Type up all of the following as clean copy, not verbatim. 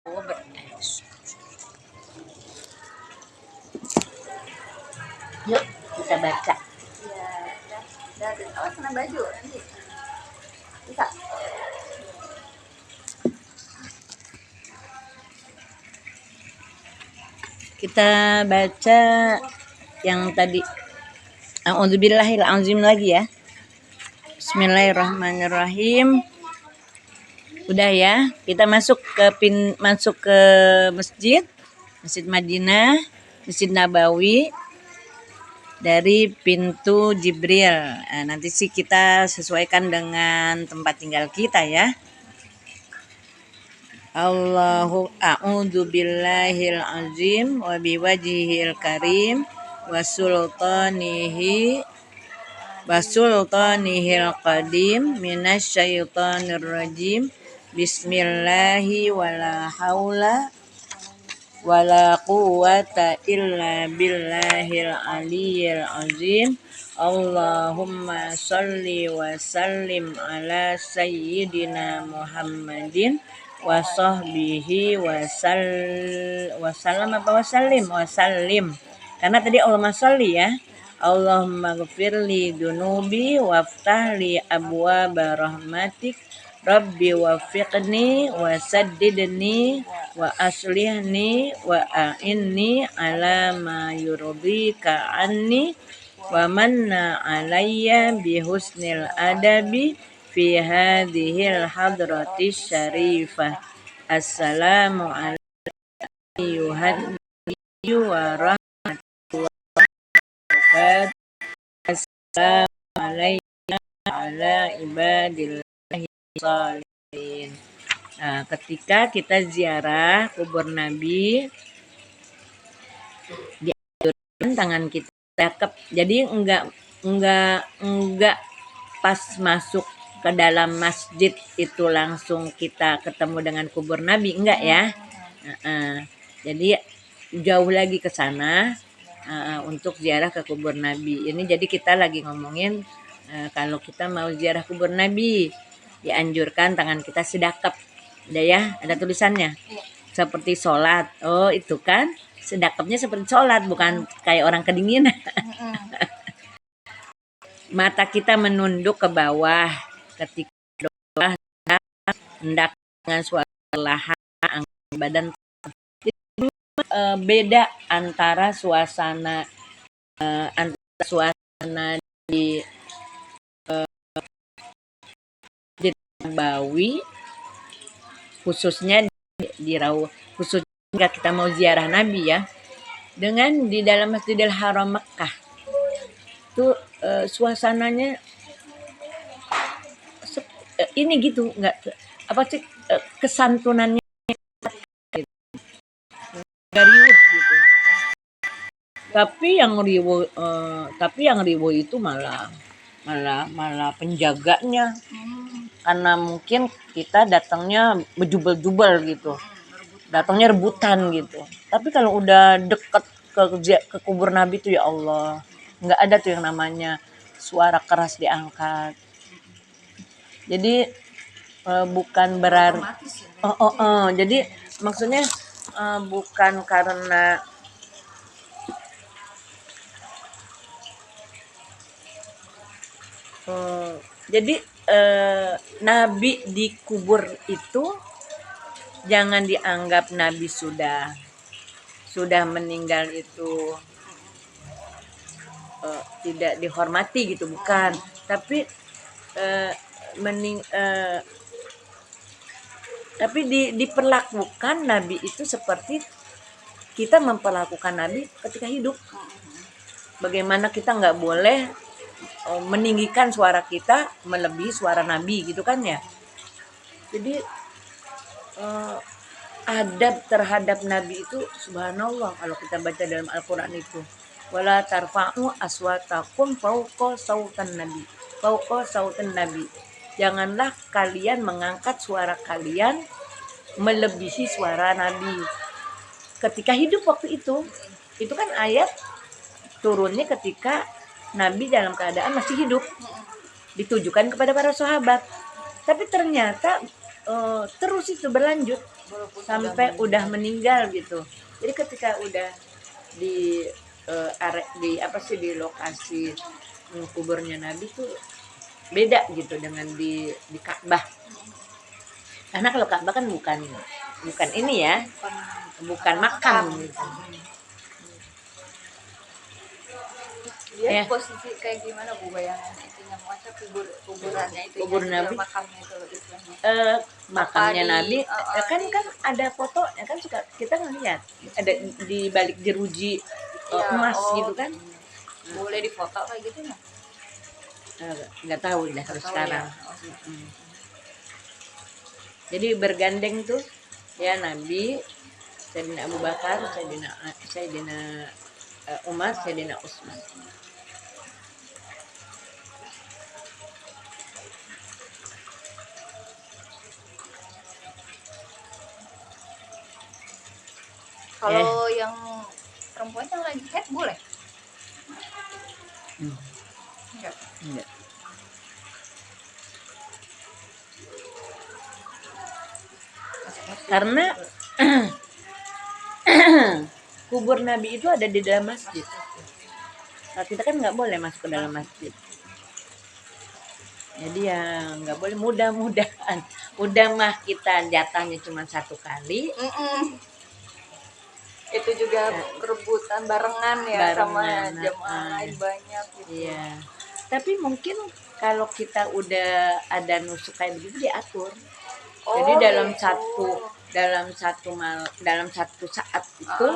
Oh, Yuk kita baca. Ya, awas kena baju nanti. Bisa. Kita baca yang tadi. A'udzubillahil azim lagi ya. Bismillahirrahmanirrahim. Udah ya, kita masuk ke masjid Madinah, Masjid Nabawi dari pintu Jibril. Nah, nanti sih kita sesuaikan dengan tempat tinggal kita ya. A'udzu billahil azim wa biwajhihil karim wa sultanihil qadim minasyaitonir rajim. Bismillahi wala haula wala quwwata illa billahil aliyyil azim. Allahumma sholli wa sallim ala sayyidina Muhammadin wa sahbihi wa sallam apa wa sallim. Karena tadi Allahumma sholli ya. Allahumma ghfirli dunubi waftahli abwaaba rahmatik. Rabbi wafiqni wa saddidni wa aslihni wa a'inni ala ma yurdika anni wa manna alayya bihusnil adabi fi hadhil hadrati syarifah. Assalamu alaikum wa rahmatullahi wa barakatuh. Assalamu alaikum ala ibadillah salihin. Nah, ketika kita ziarah kubur Nabi, dianjurkan tangan kita cakep. Jadi enggak pas masuk ke dalam masjid itu langsung kita ketemu dengan kubur Nabi, enggak ya. Jadi jauh lagi ke sana untuk ziarah ke kubur Nabi. Ini jadi kita lagi ngomongin kalau kita mau ziarah kubur Nabi, dianjurkan tangan kita sedekap. Udah ya, ada tulisannya. Seperti sholat. Oh, itu kan sedekapnya seperti sholat, bukan kayak orang kedinginan. Mata kita menunduk ke bawah ketika doa, hendak dengan suara perlahan, angkat badan. Beda antara suasana di Nabawi, khususnya di khususnya kita mau ziarah Nabi ya, dengan di dalam Masjidil Haram Mekah itu suasananya ini gitu, nggak apa sih kesantunannya nggak riuh gitu. Tapi yang riuh itu malah penjaganya, karena mungkin kita datangnya bejubel-jubel gitu, datangnya rebutan gitu. Tapi kalau udah deket ke kubur Nabi tuh ya Allah, nggak ada tuh yang namanya suara keras diangkat. Jadi bukan berarti jadi maksudnya bukan karena jadi Nabi dikubur itu jangan dianggap Nabi sudah meninggal itu tidak dihormati gitu, bukan. Tapi tapi diperlakukan Nabi itu seperti kita memperlakukan Nabi ketika hidup. Bagaimana kita nggak boleh meninggikan suara kita melebihi suara Nabi gitu kan ya. Jadi adab terhadap Nabi itu subhanallah kalau kita baca dalam Al-Quran itu. Wala tarfa'u aswatakum fauqa sautan Nabi. Janganlah kalian mengangkat suara kalian melebihi suara Nabi. Ketika hidup waktu itu kan ayat turunnya ketika Nabi dalam keadaan masih hidup, ditujukan kepada para sahabat. Tapi ternyata terus itu berlanjut Walaupun sampai udah meninggal gitu. Jadi ketika udah di di apa sih, di lokasi kuburnya Nabi tuh beda gitu dengan di Ka'bah. Karena kalau Ka'bah kan bukan ini ya, bukan makam gitu. Dia Ya, posisi kayak gimana Bu bayangan itunya, maksudnya kuburannya itu kubur ya, Nabi, makamnya itu istilahnya. makamnya Apa Nabi, kan di kan ada foto, ya kan suka kita ngeliat ada di balik jeruji ya, emas oh gitu kan. boleh difoto kayak gitu nggak? Nggak tahu dah Nggak kalau tahu ya. sekarang. Jadi bergandeng tuh ya Nabi, Sayyidina Abu Bakar, Sayyidina Umar, Sayyidina Utsman. Kalau yang perempuan yang lagi head boleh? Hmm, Enggak. enggak. Karena kubur Nabi itu ada di dalam masjid. Nah, kita kan nggak boleh masuk ke dalam masjid. Jadi ya nggak boleh, mudah-mudahan. Udah mah kita jatahnya cuma satu kali. Itu juga rebutan barengan ya sama Barengan, jemaah lain banyak gitu. Iya. Tapi mungkin kalau kita udah ada nusuk kayak begitu diatur. Jadi gitu. dalam satu saat itu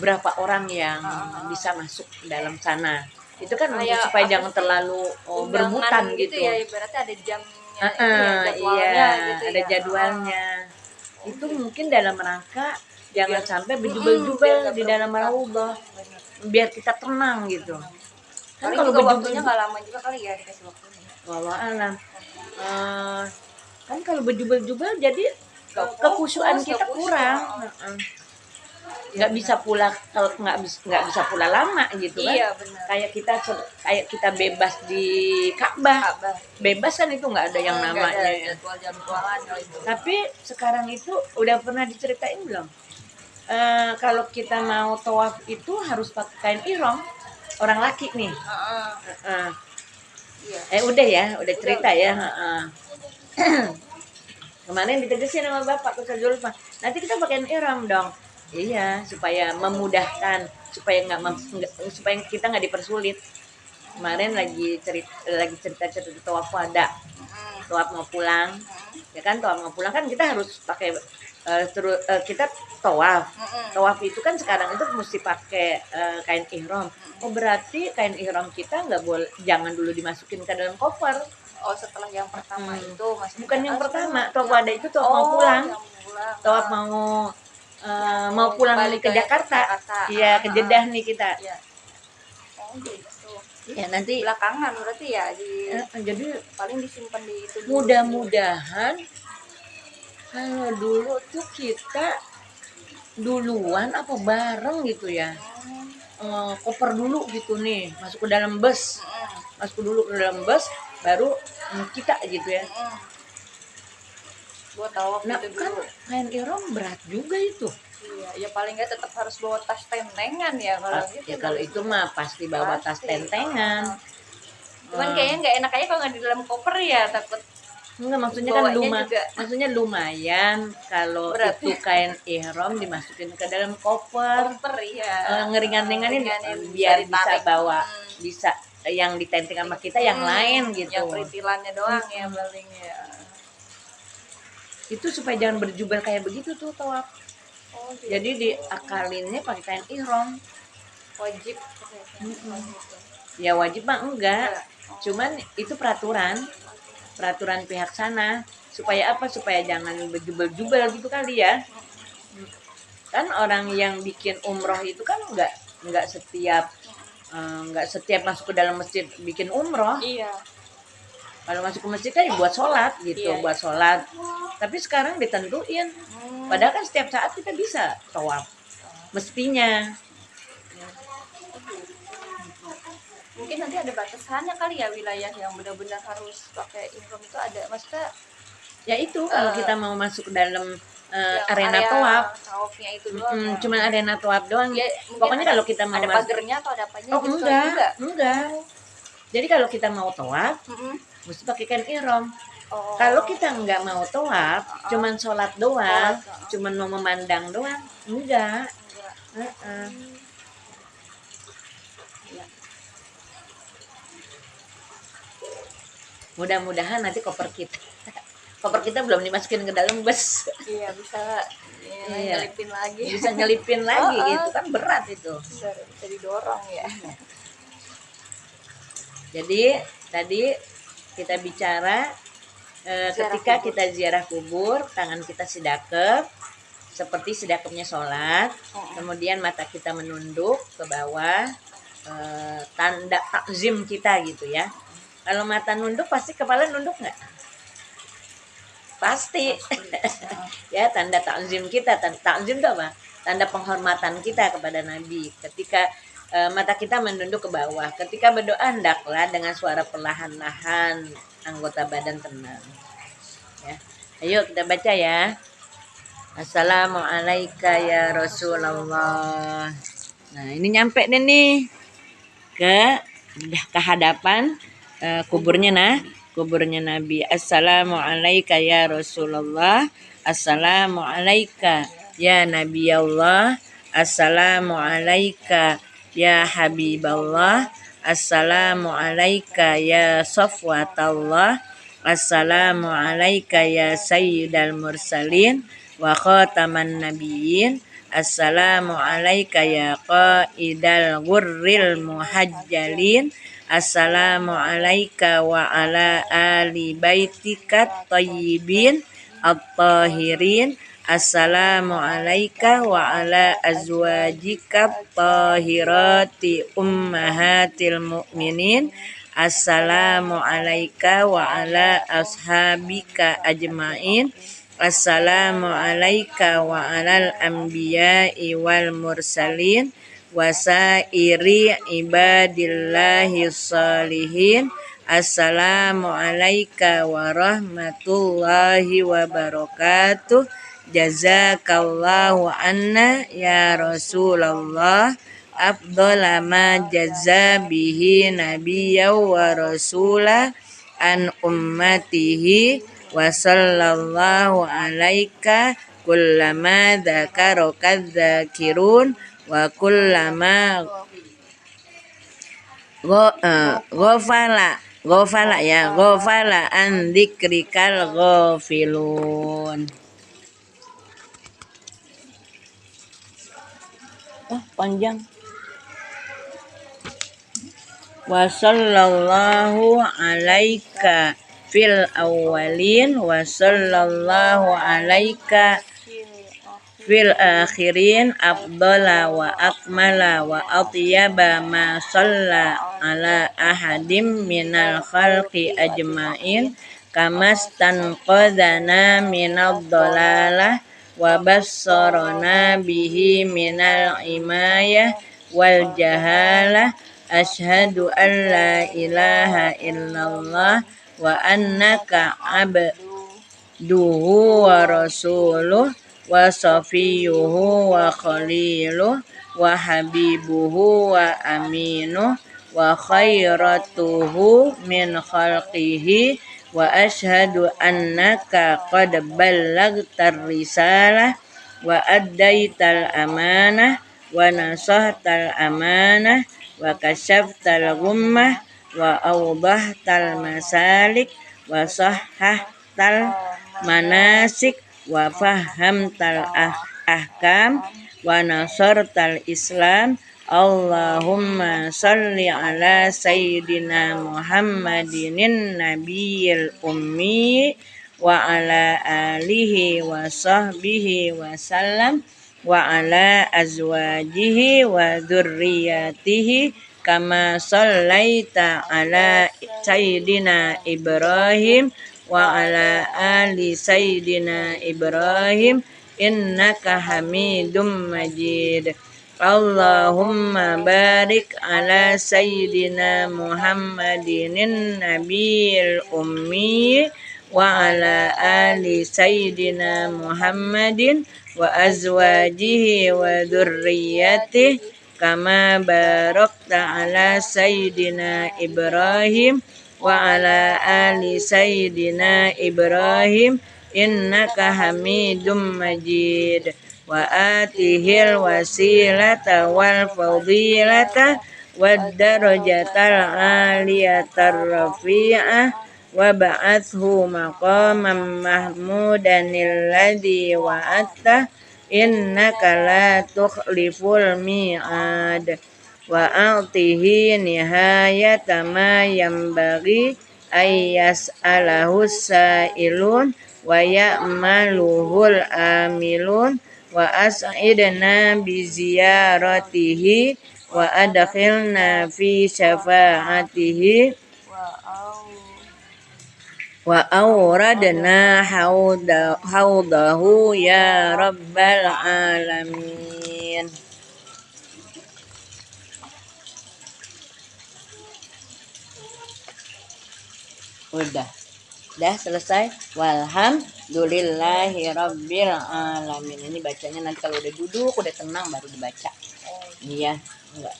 berapa orang yang bisa masuk dalam sana. Itu kan untuk Kayak supaya apa jangan sih, terlalu undangan berebutan gitu gitu. ya, ibaratnya ada jamnya itu ya, jadwalnya Iya, gitu ada ya. jadwalnya. Itu mungkin dalam rangka jangan Biar- sampai biar berjubel-jubel nggak di dalam berebutan. Raudhah. Bener. Biar kita tenang gitu. Kan Paling kalau juga waktunya berjubel, nggak lama juga kali ya, dikasih waktunya. wallah alam. Kan kalau berjubel-jubel jadi Nggak kekhusyuan fokus, kita nggak khusyuk. kurang. Nggak bisa pula, kalau nggak bisa pula lama gitu kan. Iya benar. Kayak kita bebas di Ka'bah. Ka'bah. Bebas kan itu nggak ada yang Nggak namanya. ada jadwal-jadwalan kalau itu. Tapi sekarang itu udah pernah diceritain belum? Kalau kita mau tawaf itu harus pakai kain ihram. Orang laki nih. Iya. Udah ya, udah cerita udah. ya. Kemarin ditegesin sama bapak Ustaz Zulfa, nanti kita pakai ihram dong. Iya, supaya memudahkan, supaya kita nggak dipersulit. Kemarin lagi cerita tawaf wada, tawaf mau pulang, ya kan, tawaf mau pulang kan kita harus pakai kita tawaf. Tawaf itu kan sekarang itu mesti pakai kain ihram. Oh berarti kain ihram kita nggak boleh, jangan dulu dimasukin ke dalam koper. Oh setelah yang pertama itu masih Bukan yang pertama, tawaf wada itu tawaf mau pulang. Tawaf mau pulang ke Jakarta. Iya, ke Jeddah nih kita. Iya. Oh gitu. Ya nanti Belakangan berarti ya jadi paling disimpan di itu dulu. mudah-mudahan kalau dulu tuh kita duluan apa bareng gitu ya. Koper dulu gitu nih, masuk ke dalam bus. Masuk dulu ke dalam bus baru kita gitu ya. Buat tawaf Nah, itu kan dulu. kain ihram berat juga itu. Iya, ya paling nggak tetap harus bawa tas tentengan ya kalau gitu. Ya kalau itu mah pasti bawa tas tentengan. Cuman kayaknya nggak enak aja kalau nggak di dalam koper ya, takut. Enggak, maksudnya kan maksudnya lumayan kalau Berat. itu kain ihram dimasukin ke dalam koper. Koper ya. Ngeringan-ringanin Ringanin, biar bisa ditarik. bawa, bisa yang ditenteng sama kita yang lain gitu. Yang perintilannya doang ya paling ya. Itu supaya jangan berjubel kayak begitu tuh tawaf. Oh, gitu. Jadi diakalinnya pakai kain ihram. Wajib. Ya wajib mah enggak. Cuman itu peraturan pihak sana, supaya apa, supaya jangan berjubel-jubel gitu kali ya. Kan orang yang bikin umroh itu kan nggak setiap masuk ke dalam masjid bikin umroh. Iya. Kalau masuk ke masjid kan buat sholat gitu. Iya. Buat sholat. Tapi sekarang ditentuin, padahal kan setiap saat kita bisa tawaf mestinya. Mungkin nanti ada batasannya kali ya, wilayah yang benar-benar harus pakai ihram itu ada, maksudnya Ya itu kalau kita mau masuk ke dalam yang arena area tawaf, tawafnya itu doang ya. cuman arena tawaf doang. Ya, mungkin Pokoknya kalau kita mau ada masuk, pagernya atau ada apanya oh gitu kali juga. enggak. Jadi kalau kita mau tawaf, Mm-mm. mesti pakai kain ihram. Oh. Kalau kita nggak mau tawaf, cuman sholat doang, Sholat, cuman mau memandang doang, enggak. enggak. Ya. Mudah-mudahan nanti koper kita belum dimasukin ke dalam bus. Iya, bisa Iya. nyelipin lagi. Bisa nyelipin lagi gitu kan, berat itu. Bisa didorong ya. Jadi tadi kita bicara ketika kubur. kita ziarah kubur, tangan kita sidakep seperti sidakepnya sholat, kemudian mata kita menunduk ke bawah, tanda takzim kita gitu ya. Kalau mata nunduk pasti kepala nunduk nggak? Pasti. Ya, tanda takzim kita. Takzim itu apa? Tanda penghormatan kita kepada Nabi. Ketika mata kita menunduk ke bawah. Ketika berdoa hendaklah dengan suara perlahan-lahan, anggota badan tenang. Ya. Ayo kita baca ya. Assalamualaikum ya Rasulullah. Nah, ini nyampe deh nih ke hadapan kuburnya Nabi. Assalamualaikum ya Rasulullah. Assalamualaikum ya Nabi Allah. Assalamualaikum ya Habiballah. Assalamualaikum ya Safwatallah. Assalamualaikum ya Sayyidal Mursalin wa khataman nabiyyin. Assalamualaikum ya qaidal ghurril muhajjalin. Assalamualaikum wa ala ali baitika thayyibin at-tahirin. Assalamualaikum wa ala azwajika tahirati ummahatil mu'minin. Assalamualaikum wa ala ashabika ajmain. Assalamualaikum wa alal anbiya'i wal mursalin wa sairi ibadillahi salihin. Assalamualaikum warahmatullahi wabarakatuh. Jazakallahu anna ya Rasulullah afdhala ma jaza bihi nabiyya wa rasula an ummatihi wa sallallahu alaika kullama dzakaraka dzakirun wa kullama ghafala an dzikrikal ghafilun. Panjang. Wa sallallahu alaika fil awwalin wa sallallahu alaika fil akhirin afdala wa akmala wa atyaba ma shalla ala ahadim minal khalqi ajmain kamastan qadana minad dalalah wa bassarana bihi minal imayah wal jahalah. Asyhadu an la ilaha illallah wa annaka abduhu wa rasuluh wa safiyuhu wa khaliluh wa habibuhu wa aminuh wa khairatuhu min khalqihi wa asyhadu annaka qad ballagtar risalah wa addaital amanah wa nasahtal amanah wa kasyaftal ghummah wa awdahtal masalik wa sahhahtal manasik wa fahamtal ahkam wa nasartal islam. Allahumma salli ala sayyidina Muhammadin nabiyil ummi wa ala alihi wa sahbihi wa sallam wa ala azwajihi wa dzurriyyatihi kama shallaita ala sayyidina Ibrahim wa ala ali sayyidina Ibrahim innaka Hamidum Majid. Allahumma barik ala sayyidina Muhammadin nabiyil ummi وعلى آل سيدنا محمد وأزواجه وذريته كما باركت على سيدنا إبراهيم وعلى آل سيدنا إبراهيم إنك حميد مجيد وآته الوسيلة والفضيلة والدرجة العالية الرفيعة وابعثه مقاما محمودا الذي وعدته إنك لا تخلف الميعاد وأعطه نهاية ما ينبغي أن يسأله السائلون ويأمله الآملون وأسعدنا بزيارته وأدخلنا في شفاعته وأوردنا حوضه يا رب العالمين. Udah selesai. Walhamdulillahirabbil alamin. Ini bacanya nanti kalau udah duduk, udah tenang baru dibaca. Iya, enggak.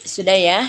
Sudah ya.